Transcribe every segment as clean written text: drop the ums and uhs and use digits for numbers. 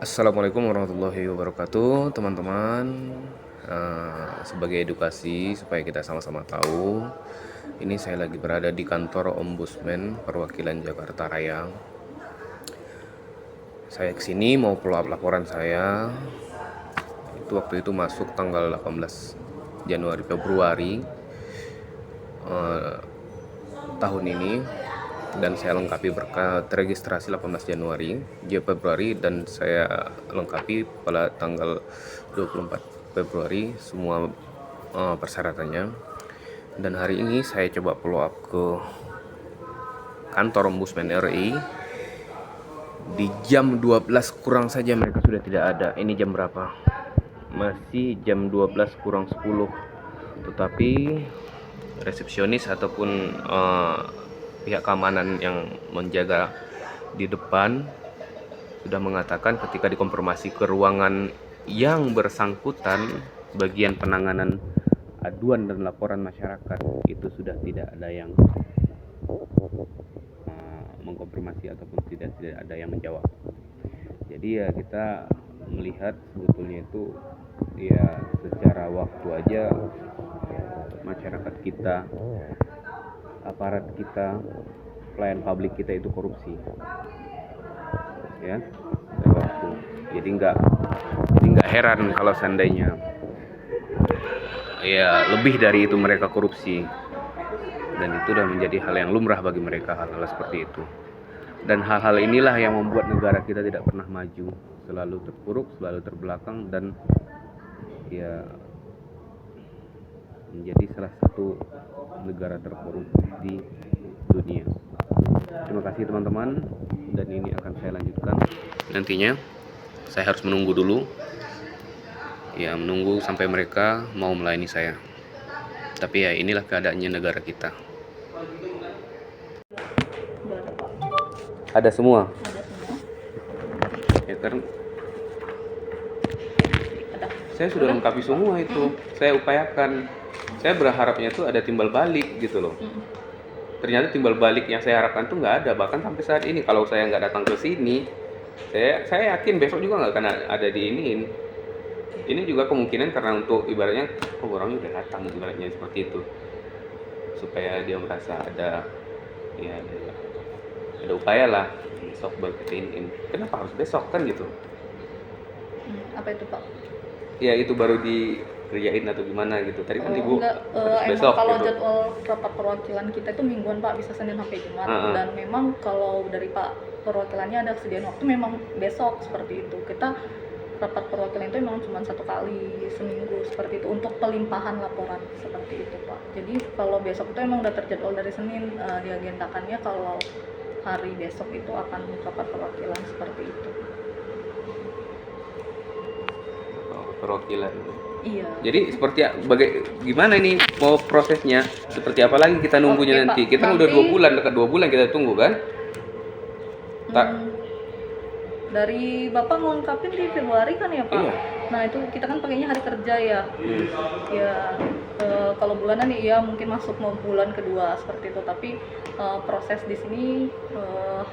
Assalamualaikum warahmatullahi wabarakatuh, teman-teman. Sebagai edukasi supaya kita sama-sama tahu, ini saya lagi berada di kantor Ombudsman Perwakilan Jakarta Raya. Saya kesini mau follow up laporan saya. Waktu itu masuk tanggal 18 Januari Februari tahun ini, dan saya lengkapi berkat registrasi 18 Januari Februari, dan saya lengkapi pada tanggal 24 Februari semua persyaratannya. Dan hari ini saya coba follow up ke kantor Ombudsman RI. Di jam 12 kurang saja mereka sudah tidak ada. Ini jam berapa? Masih jam 12 kurang 10. Tetapi resepsionis ataupun pihak keamanan yang menjaga di depan sudah mengatakan ketika dikonfirmasi ke ruangan yang bersangkutan, bagian penanganan aduan dan laporan masyarakat, itu sudah tidak ada yang mengkonfirmasi ataupun tidak ada yang menjawab. Jadi ya kita melihat sebetulnya itu ya secara waktu aja masyarakat kita, aparat kita, pelayan publik kita itu korupsi, ya, waktu. Jadi nggak heran kalau seandainya ya lebih dari itu mereka korupsi, dan itu sudah menjadi hal yang lumrah bagi mereka, hal-hal seperti itu. Dan hal-hal inilah yang membuat negara kita tidak pernah maju, selalu terpuruk, selalu terbelakang, dan ya menjadi salah satu negara terkorup di dunia. Terima kasih teman-teman, dan ini akan saya lanjutkan. Nantinya saya harus menunggu dulu, ya menunggu sampai mereka mau melayani saya. Tapi ya inilah keadaannya negara kita. Ada semua. Ya kan saya sudah lengkapi semua itu. Saya upayakan. Saya berharapnya itu ada timbal balik gitu loh. Ternyata timbal balik yang saya harapkan tuh nggak ada. Bahkan sampai saat ini kalau saya nggak datang ke sini, saya yakin besok juga nggak akan ada di ini. Ini juga kemungkinan karena untuk ibaratnya orangnya udah datang, ibaratnya seperti itu, supaya dia merasa ada upaya lah besok baru kita ini. Kenapa harus besok kan gitu? Apa itu Pak? Ya itu baru dikerjain atau gimana gitu. Tadi kan Ibu besok kalau gitu. Jadwal rapat perwakilan kita itu mingguan Pak, bisa Senin sampai Jumat. Dan memang kalau dari Pak perwakilannya ada kesediaan waktu memang besok seperti itu. Kita rapat perwakilan itu memang cuma 1 kali seminggu seperti itu untuk pelimpahan laporan seperti itu Pak. Jadi kalau besok itu memang udah terjadwal dari Senin, diagendakannya kalau hari besok itu akan rapat perwakilan seperti itu. Perwakilan. Iya. Jadi seperti gimana ini mau prosesnya? Seperti apa lagi kita nunggunya nanti? Pak, kita udah 2 bulan, dekat 2 bulan kita tunggu kan? Dari Bapak ngelengkapin di Februari kan ya Pak? Iya. Nah itu kita kan pakainya hari kerja ya. Ya kalau bulanan ya mungkin masuk mau bulan kedua seperti itu. Tapi proses di sini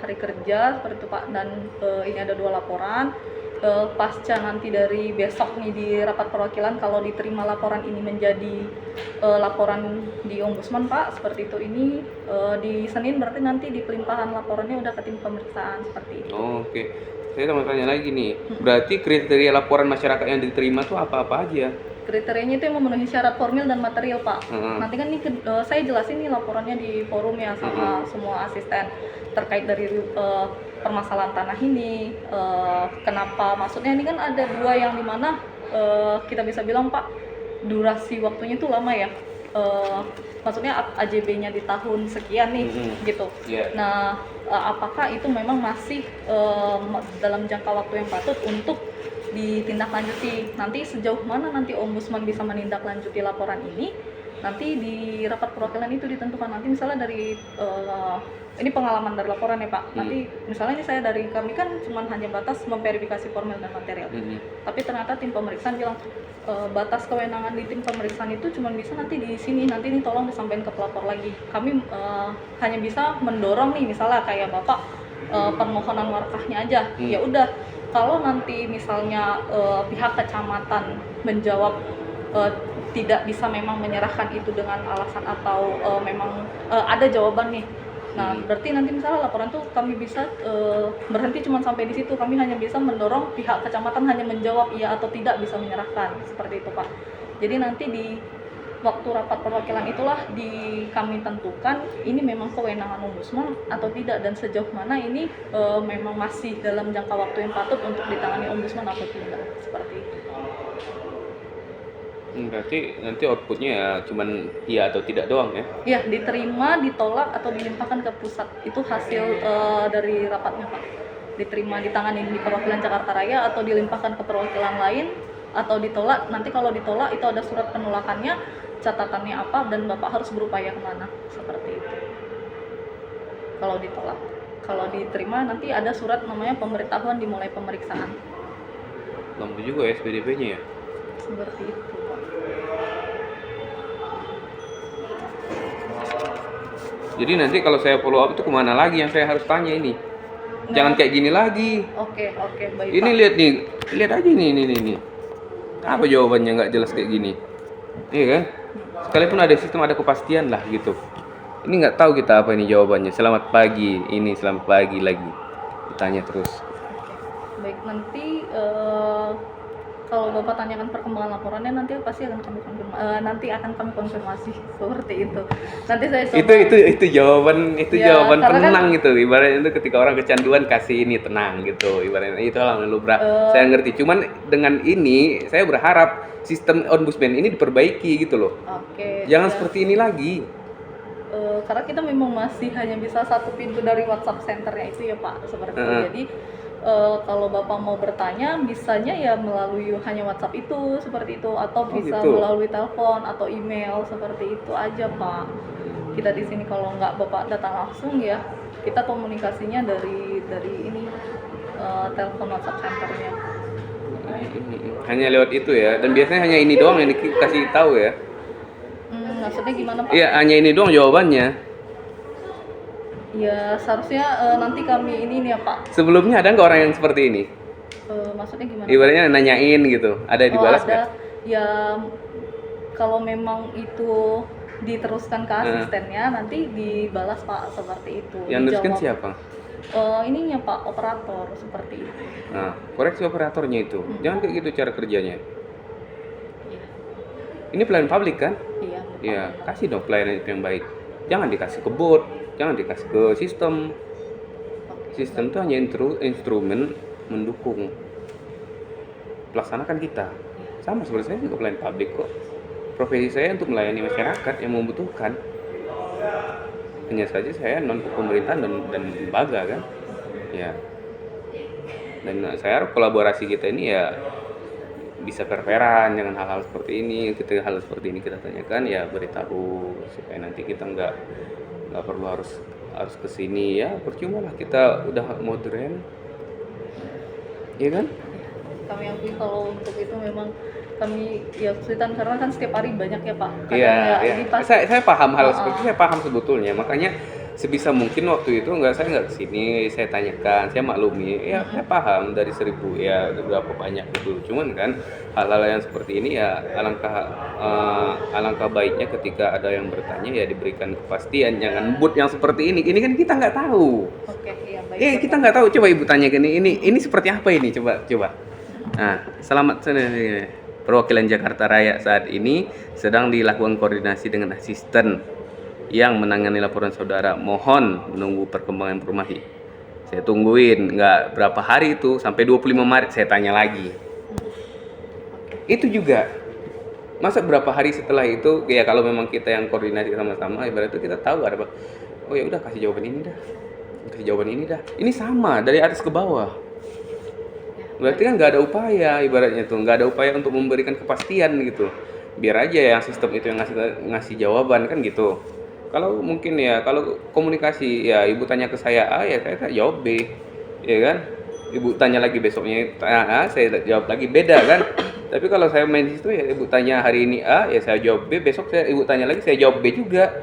hari kerja seperti itu Pak. Dan ini ada 2 laporan. Pasca nanti dari besok nih di rapat perwakilan, kalau diterima laporan ini menjadi laporan di Ombudsman Pak, seperti itu. Ini di Senin berarti nanti di pelimpahan laporannya udah ke tim pemeriksaan seperti itu. Oke. Saya mau tanya lagi nih, berarti kriteria laporan masyarakat yang diterima tuh apa-apa aja? Kriterianya itu yang memenuhi syarat formil dan material Pak. Nanti kan ini saya jelasin nih laporannya di forum ya sama semua asisten terkait dari permasalahan tanah ini, kenapa, maksudnya ini kan ada 2 yang dimana kita bisa bilang Pak durasi waktunya itu lama ya, maksudnya AJB-nya di tahun sekian nih gitu. Nah apakah itu memang masih dalam jangka waktu yang patut untuk ditindaklanjuti? Nanti sejauh mana nanti Ombudsman bisa menindaklanjuti laporan ini, nanti di rapat perwakilan itu ditentukan. Nanti misalnya dari ini pengalaman dari laporan ya Pak, nanti misalnya ini saya dari kami kan cuma hanya batas memverifikasi formil dan material, tapi ternyata tim pemeriksaan bilang batas kewenangan di tim pemeriksaan itu cuma bisa nanti di sini, nanti ini tolong disampaikan ke pelapor lagi. Kami hanya bisa mendorong nih misalnya kayak Bapak permohonan warkahnya aja, ya udah kalau nanti misalnya pihak kecamatan menjawab tidak bisa memang menyerahkan itu dengan alasan atau memang ada jawaban nih. Nah, berarti nanti misalnya laporan tuh kami bisa berhenti cuma sampai di situ. Kami hanya bisa mendorong pihak kecamatan hanya menjawab iya atau tidak bisa menyerahkan. Seperti itu, Pak. Jadi nanti di waktu rapat perwakilan itulah kami tentukan ini memang kewenangan ombudsman atau tidak, dan sejauh mana ini memang masih dalam jangka waktu yang patut untuk ditangani ombudsman atau tidak. Seperti itu. Berarti nanti outputnya ya cuman iya atau tidak doang ya? Ya, diterima, ditolak, atau dilimpahkan ke pusat. Itu hasil dari rapatnya, Pak. Diterima, ditangani di perwakilan Jakarta Raya, atau dilimpahkan ke perwakilan lain, atau ditolak. Nanti kalau ditolak itu ada surat penolakannya, catatannya apa, dan Bapak harus berupaya kemana. Seperti itu. Kalau ditolak. Kalau diterima nanti ada surat namanya pemberitahuan dimulai pemeriksaan. Lama juga ya SPDP-nya ya? Seperti itu, Pak. Jadi nanti kalau saya follow up itu kemana lagi yang saya harus tanya ini? Jangan kayak gini lagi. Oke, baik, Ini Pak. lihat nih, lihat aja nih. Apa jawabannya nggak jelas kayak gini? Iya kan? Sekalipun ada sistem, ada kepastian lah gitu. Ini nggak tahu kita apa ini jawabannya. Selamat pagi, ini selamat pagi lagi. Ditanya terus. Baik, nanti kalau Bapak tanyakan perkembangan laporannya nanti pasti akan kami konfirmasi seperti itu. Nanti saya coba. Itu jawaban Ya, jawaban karena tenang gitu. Ibaratnya itu ketika orang kecanduan kasih ini tenang gitu. Ibaratnya itu lah saya ngerti. Cuman dengan ini saya berharap sistem ombudsman ini diperbaiki gitu loh. Oke. Jangan ya. seperti ini lagi. Karena kita memang masih hanya bisa satu pintu dari WhatsApp centernya itu ya, Pak, seperti itu. Jadi kalau Bapak mau bertanya bisanya ya melalui hanya WhatsApp itu seperti itu, atau bisa gitu. melalui telepon atau email, seperti itu aja, Pak. Kita di sini kalau nggak Bapak datang langsung ya kita komunikasinya dari ini telepon WhatsApp centernya. Hanya lewat itu ya, dan biasanya hanya ini doang yang dikasih tahu ya. Maksudnya gimana, Pak? Iya, hanya ini doang jawabannya. Ya seharusnya nanti kami ini nih ya, Pak. Sebelumnya ada nggak orang yang seperti ini? Maksudnya gimana? Ibaratnya nanyain gitu, ada dibalas nggak? Ada. Ya kalau memang itu diteruskan ke asistennya nanti dibalas, Pak, seperti itu. Yang teruskan Dijawab. siapa? Ininya, Pak, operator seperti itu. Nah, koreksi operatornya itu. Jangan kayak gitu cara kerjanya. Iya. Ini pelayanan publik kan? Iya. Iya, kasih dong pelayanan itu yang baik. Jangan dikasih ke bot, jangan dikasih ke sistem. Sistem itu hanya instrumen mendukung. Pelaksanakan kita. Sama seperti saya juga pelayan publik kok. Profesi saya untuk melayani masyarakat yang membutuhkan. Hanya saja saya non pemerintahan dan lembaga kan. Ya. Dan saya harap kolaborasi kita ini ya bisa fair-fairan, jangan hal-hal seperti ini. Ketika hal seperti ini kita tanyakan ya beritahu supaya nanti kita nggak perlu harus kesini ya, percuma lah kita udah modern, ya kan? Kami akui kalau untuk itu memang kami ya kesulitan karena kan setiap hari banyak ya, Pak. Iya. Ini pas Saya paham hal seperti itu, saya paham sebetulnya. Makanya sebisa mungkin waktu itu saya nggak kesini, saya tanyakan, saya maklumi, ya saya paham dari 1000 ya berapa banyak itu. Cuman kan hal-hal yang seperti ini ya alangkah baiknya ketika ada yang bertanya ya diberikan kepastian, jangan but yang seperti ini. Ini kan kita nggak tahu. Oke, iya baik. Kita nggak tahu. Coba ibu tanya ini seperti apa ini? Coba. Nah, selamat perwakilan Jakarta Raya saat ini sedang dilakukan koordinasi dengan asisten yang menangani laporan saudara. Mohon menunggu perkembangan informasi. Saya tungguin, nggak berapa hari itu sampai 25 Maret saya tanya lagi. Itu juga. Masa berapa hari setelah itu ya kalau memang kita yang koordinasi sama-sama ibarat itu kita tahu ada apa. Oh ya udah kasih jawaban ini dah. Ini sama dari atas ke bawah. Berarti kan nggak ada upaya ibaratnya tuh, nggak ada upaya untuk memberikan kepastian gitu. Biar aja yang sistem itu yang ngasih jawaban kan gitu. Kalau mungkin ya kalau komunikasi ya ibu tanya ke saya A ya saya jawab B, ya kan? Ibu tanya lagi besoknya A, saya jawab lagi, beda kan? Tapi kalau saya main di situ ya ibu tanya hari ini A ya saya jawab B, besok ibu tanya lagi saya jawab B juga.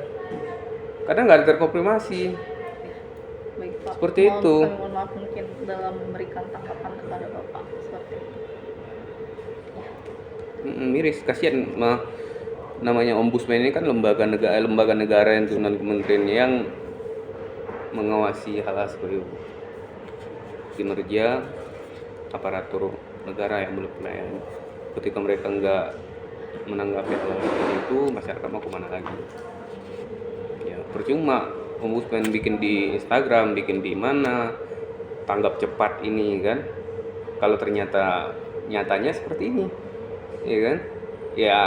Kadang nggak ada terkonfirmasi. Baik, Pak. Seperti itu. Kami mohon maaf mungkin dalam memberikan tanggapan kepada Bapak seperti itu. Miris, kasihan namanya ombudsman ini kan lembaga negara yang turunan kementerian yang mengawasi hal-hal seperti itu, kinerja aparatur negara yang belum pelayan. Ketika mereka nggak menanggapi hal seperti itu, masyarakat mau kemana lagi? Ya percuma ombudsman bikin di Instagram, bikin di mana, tanggap cepat ini kan, kalau ternyata nyatanya seperti ini, ya kan? Ya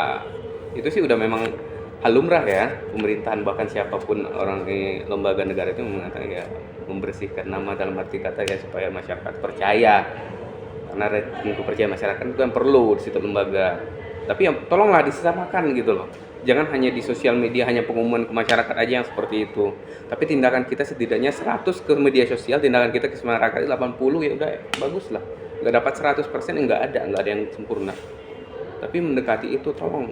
itu sih udah memang hal lumrah ya, pemerintahan bahkan siapapun orang di lembaga negara itu mengatakan ya membersihkan nama dalam arti kata ya supaya masyarakat percaya, karena rating kepercayaan masyarakat itu kan perlu di situ lembaga. Tapi ya tolonglah disamakan gitu loh, jangan hanya di sosial media hanya pengumuman ke masyarakat aja yang seperti itu, tapi tindakan kita setidaknya 100 ke media sosial, tindakan kita ke masyarakat 80 ya udah bagus lah. Nggak dapat 100% nggak ada yang sempurna, tapi mendekati itu tolong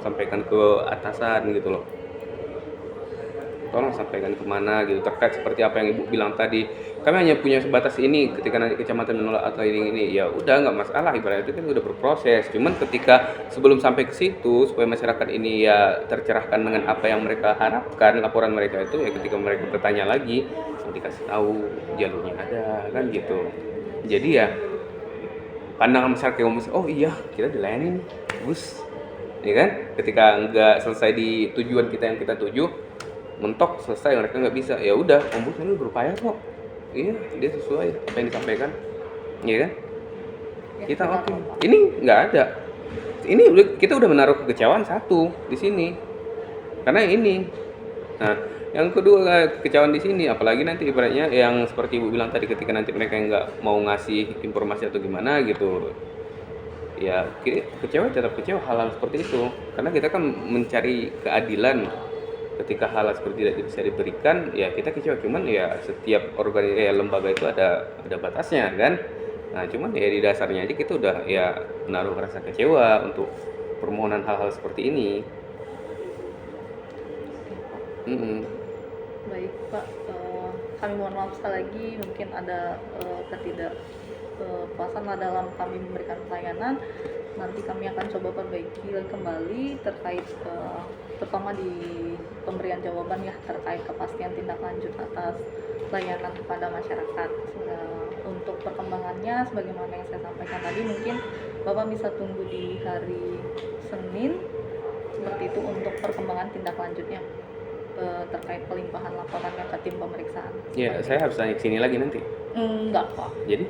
sampaikan ke atasan gitu loh, tolong sampaikan kemana gitu terkait seperti apa yang ibu bilang tadi. Kami hanya punya sebatas ini, ketika nanti kecamatan menolak atau ini ya udah nggak masalah, ibaratnya itu kan udah berproses. Cuman ketika sebelum sampai ke situ supaya masyarakat ini ya tercerahkan dengan apa yang mereka harapkan, laporan mereka itu ya ketika mereka bertanya lagi dikasih tahu jalurnya ada kan gitu. Jadi ya pandangan masyarakat yang oh iya kita dilayani nih Gus, ya kan? Ketika nggak selesai di tujuan kita yang kita tuju, mentok selesai mereka nggak bisa, ya udah ombudsman itu berupaya kok, iya dia sesuai apa yang disampaikan, ya kan? Ya, Kita oke. Ini nggak ada, ini kita udah menaruh kekecewaan satu di sini karena ini. Nah yang kedua kekecewaan di sini, apalagi nanti ibaratnya yang seperti ibu bilang tadi, ketika nanti mereka nggak mau ngasih informasi atau gimana gitu, ya kecewa, tetap kecewa hal-hal seperti itu, karena kita kan mencari keadilan. Ketika hal seperti tidak bisa diberikan ya kita kecewa, cuman ya setiap lembaga itu ada batasnya kan. Nah cuman ya di dasarnya aja kita udah ya menaruh rasa kecewa untuk permohonan hal-hal seperti ini. Baik Pak, kami mohon maaf sekali lagi mungkin ada ketidakpuasan dalam kami memberikan pelayanan. Nanti kami akan coba perbaiki kembali terkait terutama di pemberian jawaban ya terkait kepastian tindak lanjut atas pelayanan kepada masyarakat. Untuk perkembangannya sebagaimana yang saya sampaikan tadi, mungkin Bapak bisa tunggu di hari Senin seperti itu untuk perkembangan tindak lanjutnya terkait pelimpahan laporannya ke tim pemeriksaan. Ya saya harus tanya kesini lagi nanti? Enggak Pak, Jadi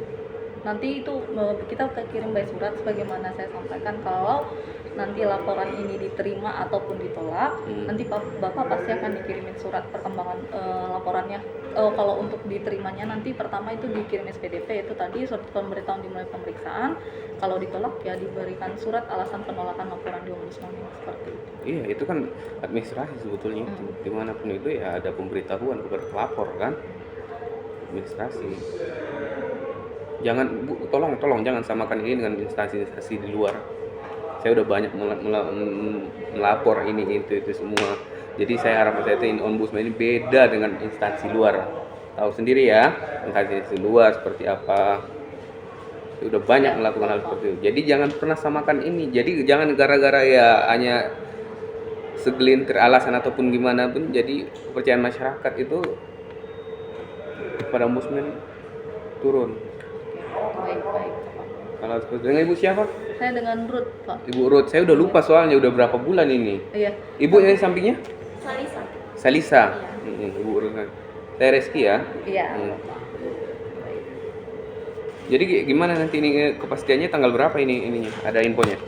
nanti itu kita kirim by surat sebagaimana saya sampaikan. Kalau nanti laporan ini diterima ataupun ditolak, nanti Bapak pasti akan dikirimin surat perkembangan laporannya. Kalau untuk diterimanya nanti pertama itu dikirim SPDP, itu tadi surat pemberitahuan dimulai pemeriksaan. Kalau ditolak ya diberikan surat alasan penolakan laporan di ombudsman, seperti itu. iya itu kan administrasi sebetulnya itu. Dimanapun itu ya ada pemberitahuan kepada pelapor kan, administrasi. Jangan Bu, tolong jangan samakan ini dengan instansi-instansi di luar. Saya udah banyak melapor ini itu semua. Jadi saya harapan saya ini ombudsman ini beda dengan instansi luar. Tahu sendiri ya, instansi luar seperti apa. Saya udah banyak melakukan hal seperti itu. Jadi jangan pernah samakan ini. Jadi jangan gara-gara ya hanya segelintir alasan ataupun gimana pun jadi kepercayaan masyarakat itu kepada ombudsman turun. Baik Pak. Kalau seperti dengan ibu siapa? Saya dengan Ruth Pak. Ibu Ruth, saya udah lupa soalnya udah berapa bulan ini. Iya. Ibu yang sampingnya? Salisa. Iya. Ibu Ruth. Saya Reski ya. Iya. Jadi gimana nanti ini kepastiannya tanggal berapa ininya? Ada infonya?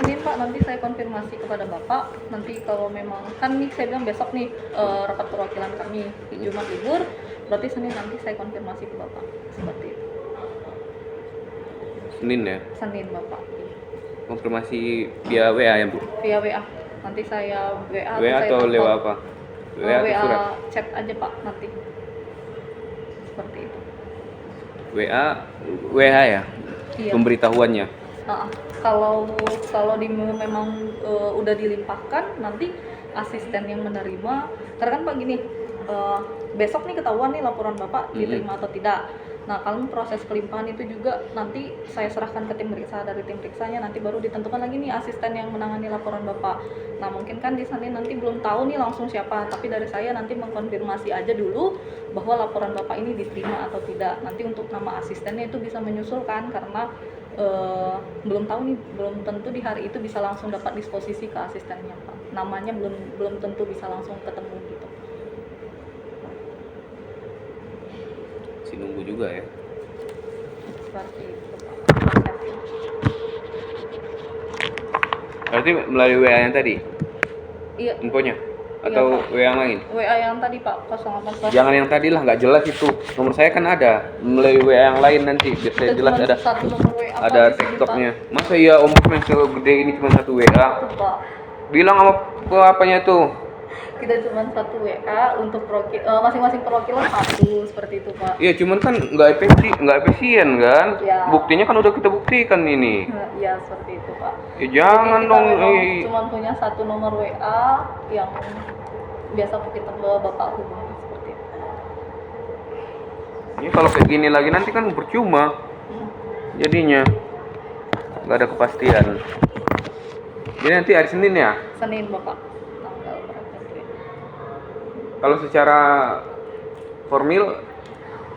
Senin Pak, nanti saya konfirmasi kepada Bapak. Nanti kalau memang kan nih saya bilang besok nih rapat perwakilan kami Jumat libur, berarti Senin nanti saya konfirmasi ke Bapak seperti itu. Senin ya? Senin Bapak. Konfirmasi via WA ya Bu? Via WA. Nanti saya WA. WA atau lewat apa? WA atau surat? Chat aja Pak nanti. Seperti itu. WA ya? Iya. Pemberitahuannya? Kalau memang udah dilimpahkan, nanti asisten yang menerima, karena kan Pak gini, besok nih ketahuan nih laporan Bapak diterima atau tidak. Nah, kalau proses pelimpahan itu juga nanti saya serahkan ke tim periksa, dari tim periksanya nanti baru ditentukan lagi nih asisten yang menangani laporan Bapak. Nah, mungkin kan di sana nanti belum tahu nih langsung siapa, tapi dari saya nanti mengkonfirmasi aja dulu bahwa laporan Bapak ini diterima atau tidak. Nanti untuk nama asistennya itu bisa menyusulkan karena belum tahu nih, belum tentu di hari itu bisa langsung dapat disposisi ke asistennya, Pak. Namanya belum tentu bisa langsung ketemu gitu. Si nunggu juga ya. Seperti itu, Pak. Prosesnya. Berarti melalui WA yang tadi Iya, infonya atau Pak. WA yang lain? WA yang tadi, Pak, 081. Jangan yang tadi lah, nggak jelas itu. Nomor saya kan ada melalui WA yang lain nanti biar saya Itu jelas cuma ada satu nomor WA, Pak, ada di sini, TikToknya. Masa iya ombudsman segede ini cuma satu WA? Pak. Itu, Pak. Bilang sama apanya tuh? Kita cuma satu WA untuk masing-masing perwakilan satu, seperti itu, Pak. Iya, cuman kan nggak efisien kan? Ya. Buktinya kan udah kita buktikan ini. Nah, iya, seperti itu, Pak. Ya jangan Jadi dong. kita memang cuma punya satu nomor WA yang biasa kita Bapak hubungi, seperti itu. Ya kalau kayak gini lagi nanti kan percuma. Jadinya nggak ada kepastian. Jadi nanti hari Senin ya? Senin, Bapak. Tanggal berapa itu ya? Kalau secara formil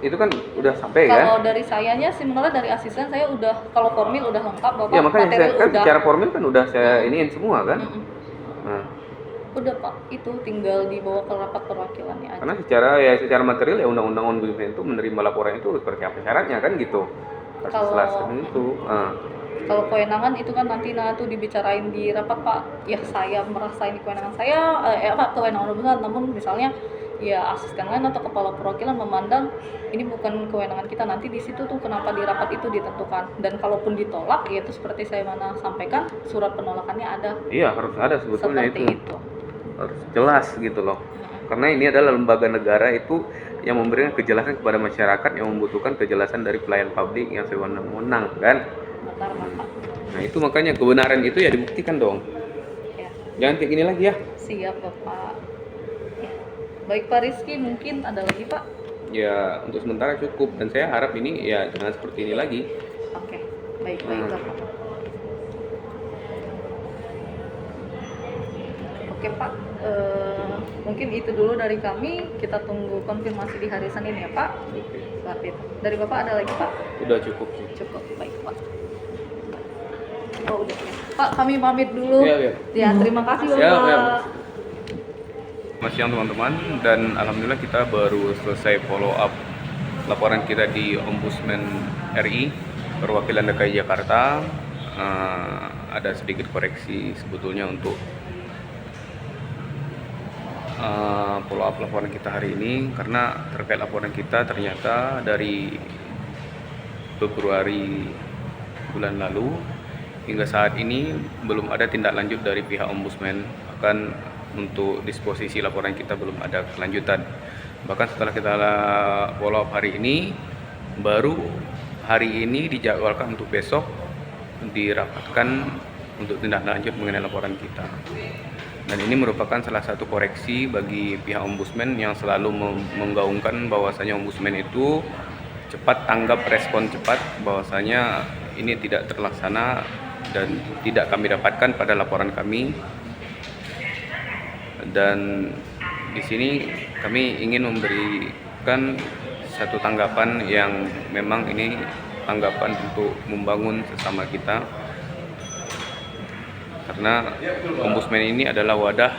itu kan udah sampai kan? Kalau dari sayanya sih, sebenarnya dari asisten saya udah, kalau formil udah lengkap, Bapak. Ya makanya saya material kan udah. secara formil kan udah saya iniin semua kan? Mm-mm. Nah, Udah, Pak. Itu tinggal dibawa ke rapat perwakilannya aja. karena secara material ya undang-undang ombudsman itu menerima laporan itu seperti apa syaratnya kan gitu. Kalau- itu. Nah. Kalau kewenangan itu kan nanti tuh dibicarain di rapat, Pak. Ya saya merasa ini kewenangan saya, kewenangan ombudsman, namun misalnya ya asisten lain atau kepala perwakilan memandang ini bukan kewenangan kita, nanti di situ tuh kenapa di rapat itu ditentukan. Dan kalaupun ditolak, ya itu seperti saya sampaikan, surat penolakannya ada. Iya harus ada sebetulnya Seperti itu. itu. Harus jelas gitu loh. Karena ini adalah lembaga negara itu yang memberikan kejelasan kepada masyarakat yang membutuhkan kejelasan dari pelayan publik yang sewenang-wenang kan. Bentar, Bapak. Nah itu makanya kebenaran itu ya dibuktikan dong. Ya. Jangan kayak gini lagi ya. Siap, Bapak. Ya. Baik, Pak Rizky, mungkin ada lagi, Pak? Ya untuk sementara cukup dan saya harap ini ya jangan seperti ini lagi. Oke, baik, Bapak. Oke, Pak. Mungkin itu dulu dari kami. Kita tunggu konfirmasi di hari Senin ya, Pak. Seperti itu. Dari Bapak ada lagi, Pak? Udah cukup sih. Cukup, baik, Pak. Oh, udah. Pak, kami pamit dulu. Iya. Ya, terima kasih, Bapak. Siap. Selamat siang teman-teman, dan alhamdulillah kita baru selesai follow up laporan kita di Ombudsman RI perwakilan DKI Jakarta. Ada sedikit koreksi sebetulnya untuk follow up laporan kita hari ini, karena terkait laporan kita ternyata dari Februari bulan lalu hingga saat ini belum ada tindak lanjut dari pihak Ombudsman. Bahkan untuk disposisi laporan kita belum ada kelanjutan. Bahkan setelah kita follow up hari ini, baru hari ini dijadwalkan untuk besok dirapatkan untuk tindak lanjut mengenai laporan kita. Dan ini merupakan salah satu koreksi bagi pihak Ombudsman yang selalu menggaungkan bahwasanya Ombudsman itu cepat tanggap, respon cepat, bahwasanya ini tidak terlaksana dan tidak kami dapatkan pada laporan kami. Dan di sini kami ingin memberikan satu tanggapan yang memang ini tanggapan untuk membangun sesama kita, karena Ombudsman ini adalah wadah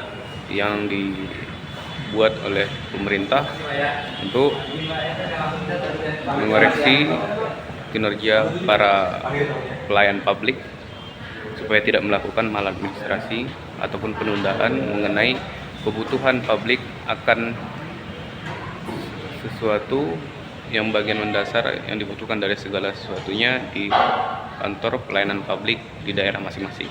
yang dibuat oleh pemerintah untuk mengoreksi kinerja para pelayan publik supaya tidak melakukan maladministrasi ataupun penundaan mengenai kebutuhan publik akan sesuatu yang bagian mendasar yang dibutuhkan dari segala sesuatunya di kantor pelayanan publik di daerah masing-masing.